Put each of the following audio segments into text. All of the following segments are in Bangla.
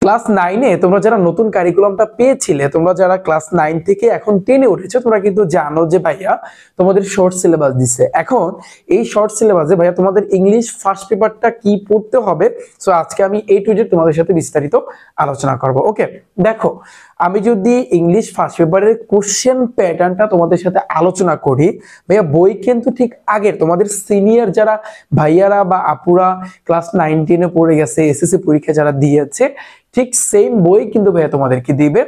ক্লাস 9-এ তোমরা যারা নতুন কারিকুলামটা পেয়েছিলে, তোমরা যারা ক্লাস 9 থেকে এখন 10-এ উঠেছো, তোমরা কিন্তু জানো যে ভাইয়া তোমাদের শর্ট সিলেবাস দিছে। এখন এই শর্ট সিলেবাসে ভাইয়া তোমাদের ইংলিশ ফার্স্ট পেপারটা কি পড়তে হবে, সো আজকে আমি A to Z তোমাদের সাথে বিস্তারিত আলোচনা করব। ওকে, দেখো আমি যদি ইংলিশ ফার্স্ট পেপারের কোশ্চেন প্যাটার্নটা তোমাদের সাথে আলোচনা করি, ভাইয়া বই কিন্তু ঠিক আগের তোমাদের সিনিয়র যারা ভাইয়ারা বা আপুরা ক্লাস 9-10-এ পড়ে গেছে, এসএসসি পরীক্ষা যারা দিয়েছে, ঠিক সেম বই কিন্তু ভাইয়া তোমাদেরকে দিবে।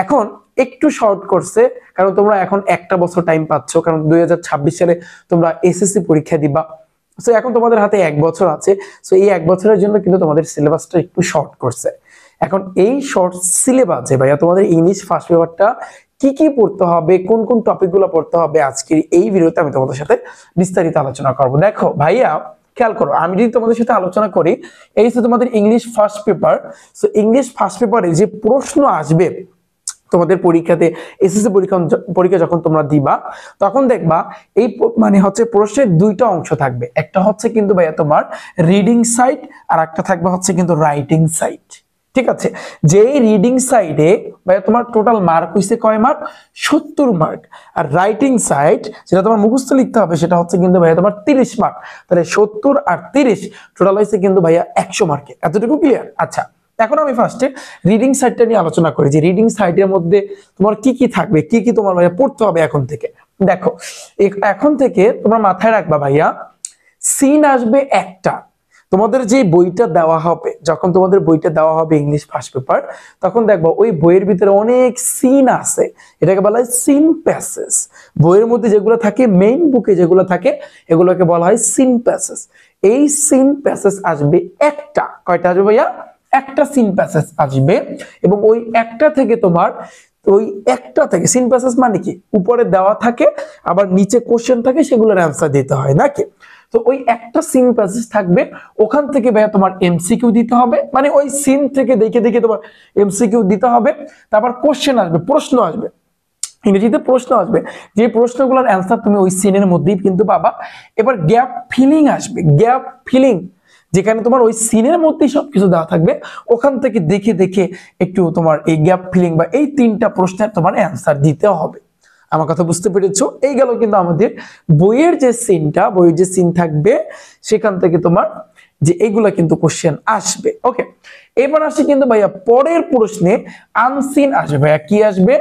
এখন একটু শর্ট করছে, কারণ তোমরা এখন একটা বছর টাইম পাচ্ছ, কারণ 2026 সালে তোমরা এসএসসি পরীক্ষা দিবা। সো এখন তোমাদের হাতে 1 বছর আছে, সো এই 1 বছরের জন্য কিন্তু তোমাদের সিলেবাসটা একটু শর্ট করছে। এখন এই শর্ট সিলেবাসে ভাইয়া তোমাদের ইংলিশ ফার্স্ট পেপারটা কি কি পড়তে হবে, কোন কোন টপিকগুলো পড়তে হবে, আজকের এই ভিডিওতে আমি তোমাদের সাথে বিস্তারিত আলোচনা করব। দেখো ভাইয়া খেয়াল করো, আমি যদি তোমাদের সাথে আলোচনা করি, এই হচ্ছে তোমাদের English first paper. So English first পেপারে যে প্রশ্ন আসবে তোমাদের পরীক্ষাতে, এসএসসি পরীক্ষা যখন তোমরা দিবা, তখন দেখবা এই মানে হচ্ছে প্রশ্নের দুইটা অংশ থাকবে। একটা হচ্ছে কিন্তু ভাইয়া তোমার রিডিং সাইড, আর একটা থাকবে হচ্ছে কিন্তু রাইটিং সাইড। ঠিক আছে, যে রিডিং সাইডে ভাইয়া তোমার টোটাল মার্ক হইছে কয় মার্ক? 70 মার্ক। আর রাইটিং সাইড যেটা তোমার মুখস্থ লিখতে হবে, সেটা হচ্ছে কিন্তু ভাইয়া তোমার 30 মার্ক। তাহলে 70 আর 30 টোটাল হইছে কিন্তু ভাইয়া 100 মার্কে। এতটুকু ক্লিয়ার? আচ্ছা, এখন আমি ফার্স্টে রিডিং সাইডটা নিয়ে আলোচনা করি, যে রিডিং সাইডের মধ্যে তোমার কি কি থাকবে, কি কি তোমার ভাইয়া পড়তে হবে এখন থেকে। দেখো এখন থেকে তোমরা মাথায় রাখবা ভাইয়া, সিন আসবে একটা। তোমাদের যে বইটা দেওয়া হবে, যখন তোমাদের বইটা দেওয়া হবে ইংলিশ ফার্স্ট পেপার, তখন দেখবা ওই বইয়ের ভিতরে অনেক সিন আছে, এটাকে বলা হয় সিন প্যাসেজ। বইয়ের মধ্যে যেগুলো থাকে, মেইন বুকে যেগুলো থাকে, এগুলোকে বলা হয় সিন প্যাসেজ। এই সিন প্যাসেজ আসবে একটা। কয়টা আসবে ভাইয়া? একটা সিন প্যাসেজ আসবে। এবং ওই একটা থেকে তোমার, ওই একটা থেকে সিন প্যাসেজ মানে কি, উপরে দেওয়া থাকে আবার নিচে কোশ্চেন থাকে, সেগুলোর অ্যান্সার দিতে হয় নাকি। তো ওই একটা সিন প্যাসেজ থাকবে, ওখান থেকে ভাইয়া তোমার এমসিকিউ দিতে হবে, মানে ওই সিন থেকে দেখে দেখে তোমার এমসিকিউ দিতে হবে। তারপর কোশ্চেন আসবে, প্রশ্ন আসবে, ইংরেজিতে প্রশ্ন আসবে, যে প্রশ্নগুলোর অ্যান্সার তুমি ওই সিনের মধ্যেই কিন্তু পাবা। এবার গ্যাপ ফিলিং আসবে, গ্যাপ ফিলিং, যেখানে তোমার ওই সিনের মধ্যেই সবকিছু দেওয়া থাকবে, ওখান থেকে দেখে দেখে একটু তোমার এই গ্যাপ ফিলিং বা এই 3টা প্রশ্নের তোমার অ্যান্সার দিতে হবে। আমার কথা বুঝতে পেরেছো? এই গেল কিন্তু আমাদের বইয়ের যে সিনটা, বইয়ের যে সিন থাকবে, সেখান থেকে তোমার যে এইগুলা কিন্তু কোশ্চেন আসবে। ওকে, এবার আসি কিন্তু ভাইয়া পরের প্রশ্নে আনসিন আসবে। ভাইয়া কি আসবে?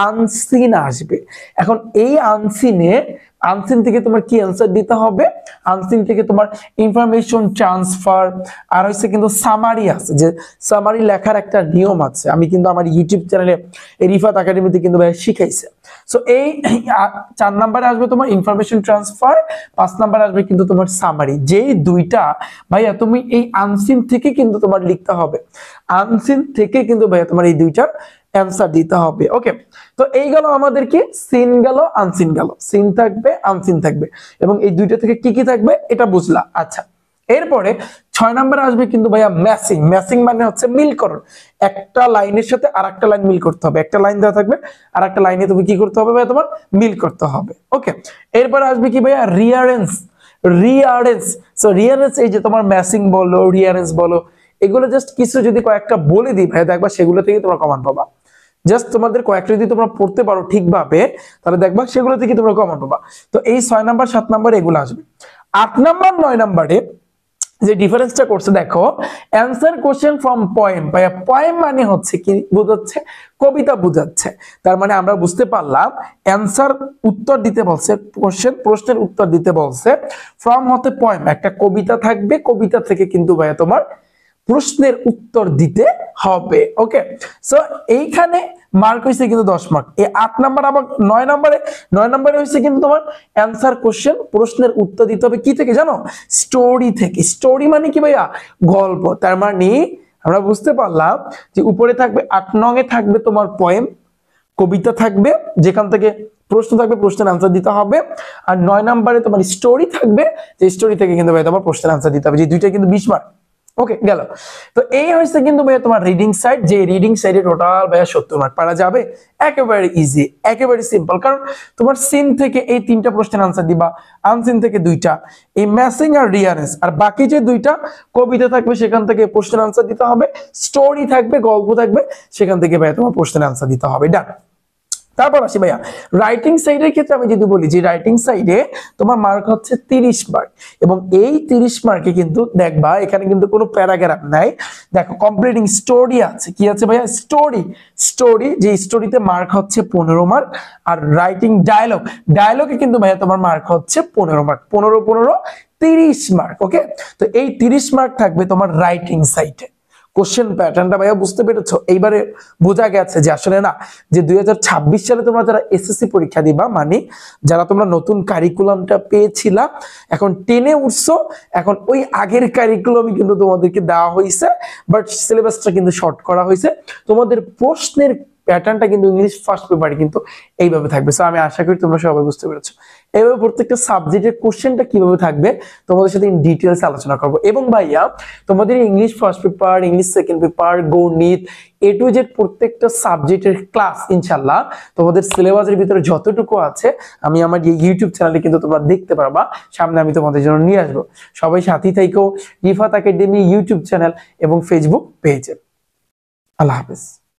আনসিন আসবে। এখন এই আনসিন থেকে তোমার কি অ্যান্সার দিতে হবে? আনসিন থেকে তোমার ইনফরমেশন ট্রান্সফার, আর হচ্ছে কিন্তু সামারি আছে, যে সামারি লেখার একটা নিয়ম আছে, আমি কিন্তু আমার ইউটিউব চ্যানেলে রিফাত একাডেমিতে কিন্তু ভাই শিখাইছে। সো এই 4 নম্বরে আসবে তোমার ইনফরমেশন ট্রান্সফার, 5 নম্বরে আসবে কিন্তু তোমার সামারি। যেই দুইটা ভাইয়া তুমি এই আনসিন থেকে কিন্তু তোমার লিখতে হবে, আনসিন থেকে কিন্তু ভাইয়া তোমার এই দুইটার অ্যান্সার দিতে হবে। ওকে, তো এই গেল আমাদের কি, সিন গেল, আনসিন গেল, সিন থাকবে, আনসিন থাকবে, এবং এই দুইটা থেকে কি কি থাকবে এটা বুঝলা। আচ্ছা, এরপরে 6 নম্বরে আসবে কিন্তু ভাইয়া ম্যাচিং। ম্যাচিং মানে হচ্ছে মিলকরণ, একটা লাইনের সাথে আরেকটা লাইন মিল করতে হবে। একটা লাইন দেওয়া থাকবে, আর একটা লাইনে তুমি কি করতে হবে ভাইয়া, তোমার মিল করতে হবে। ওকে, এরপরে আসবে কি ভাইয়া রিয়ারেন্স। রিয়ারেন্স, সো রিয়ারেন্স, এই যে তোমার ম্যাচিং বলো, রিয়ারেন্স বলো, এগুলো জাস্ট কিছু যদি কয়েকটা বলে দিই ভাইয়া, দেখবা সেগুলো থেকে তোমরা কমন পাবা। জাস্ট তোমাদের কয়েকটা যদি তোমরা পড়তে পারো ঠিকভাবে, তাহলে দেখবা সেগুলো থেকে তোমরা কমন পাবা। তো এই 6 নাম্বার 7 নাম্বার এগুলো আসবে। 8 নাম্বার 9 নাম্বারে যে ডিফারেন্সটা করছে, দেখো অ্যান্সার কোশ্চেন ফ্রম পোয়েম। ভাইয়া পোয়েম মানে হচ্ছে কি বোঝাচ্ছে? কবিতা বোঝাচ্ছে। তার মানে আমরা বুঝতে পারলাম অ্যান্সার উত্তর দিতে বলছে, প্রশ্নের উত্তর দিতে বলছে, ফ্রম হতে পোয়েম, একটা কবিতা থাকবে, কবিতা থেকে কিন্তু ভাইয়া তোমার প্রশ্নের উত্তর দিতে হবে। ওকে, সো এইখানে মার্ক হইছে কিন্তু 10 মার্ক। এই 8 নাম্বার আবার 9 নাম্বারে হইছে কিন্তু তোমার অ্যানসার কোশ্চেন, প্রশ্নের উত্তর দিতে হবে কি থেকে জানো? স্টোরি থেকে। স্টোরি মানে কি ভাইয়া? গল্প। তার মানে আমরা বুঝতে পারলাম যে উপরে থাকবে 8 নং এ থাকবে তোমার পোয়েম, কবিতা থাকবে, যেখান থেকে প্রশ্ন থাকবে, প্রশ্নের আনসার দিতে হবে। আর 9 নাম্বারে তোমার স্টোরি থাকবে, যে স্টোরি থেকে কিন্তু ভাই তোমার প্রশ্নের আনসার দিতে হবে। যে দুইটা কিন্তু 20 মার্ক। ওকে গেল। তো এই হয়েছে কিন্তু ভাইয়া তোমার রিডিং সাইড, যে রিডিং সাইডে টোটাল ভাইয়া 70 মার্ক পারা যাবে, একেবারে ইজি, একেবারে সিম্পল। কারণ তোমার সিন থেকে এই 3টা প্রশ্নের আনসার দিবা, আনসিন থেকে 2টা, এই ম্যাসিং আর রিয়ারেন্স, আর বাকি যে 2টা কবিতা থাকবে সেখান থেকে প্রশ্নের আনসার দিতে হবে, স্টোরি থাকবে, গল্প থাকবে, সেখান থেকে ভাইয়া তোমার প্রশ্নের আনসার দিতে হবে। ডান। তারপর আসি ভাইয়া রাইটিং সাইডের ক্ষেত্রে আমি যদি বলি যে রাইটিং সাইডে তোমার মার্ক হচ্ছে 30 মার্ক, এবং এই 30 মার্কে কিন্তু দেখবা এখানে কিন্তু কোনো প্যারাগ্রাফ নাই, দেখো কমপ্লিটিং স্টোরি আছে। কি আছে ভাইয়া? স্টোরি। স্টোরি, যে স্টোরিতে মার্ক হচ্ছে 15 মার্ক, আর রাইটিং ডায়লগ, ডায়লগে কিন্তু ভাইয়া তোমার মার্ক হচ্ছে 15 মার্ক, 15 15 30 মার্ক। ওকে, তো এই 30 মার্ক থাকবে তোমার রাইটিং সাইডে। কোশ্চেন প্যাটার্নটা ভাইয়া বুঝতে পেরেছো? এইবারে বোঝা গেছে যে আসলে না, যে 2026 সালে তোমরা যারা এসএসসি পরীক্ষা দিবা, মানে যারা তোমরা নতুন কারিকুলামটা পেয়েছিলা, এখন 10-এ উঠছো, এখন ওই আগের কারিকুলামই কিন্তু তোমাদেরকে দেওয়া হয়েছে, বাট সিলেবাসটা কিন্তু শর্ট করা হয়েছে। তোমাদের প্রশ্নের প্যাটার্নটা কিন্তু ইংলিশ ফার্স্ট পেপারে কিন্তু এইভাবে থাকবে। সো আমি আশা করি তোমরা সবাই বুঝতে পেরেছো। এভাবে প্রত্যেকটা সাবজেক্টের কোশ্চেনটা কিভাবে থাকবে তোমাদের সাথে ইন ডিটেইলস আলোচনা করব। এবং ভাইয়া তোমাদের English first paper, English second paper, গণিত, এ টু জেড প্রত্যেকটা সাবজেক্টের ক্লাস ইনশাআল্লাহ তোমাদের সিলেবাসের ভিতরে যতটুকু আছে আমি আমার এই ইউটিউব চ্যানেলে কিন্তু তোমরা দেখতে পারবা, সামনে আমি তোমাদের জন্য নিয়ে আসবো। সবাই সাথী থেকো রিফাত একাডেমি ইউটিউব চ্যানেল এবং ফেসবুক পেজে। আল্লাহ হাফেজ।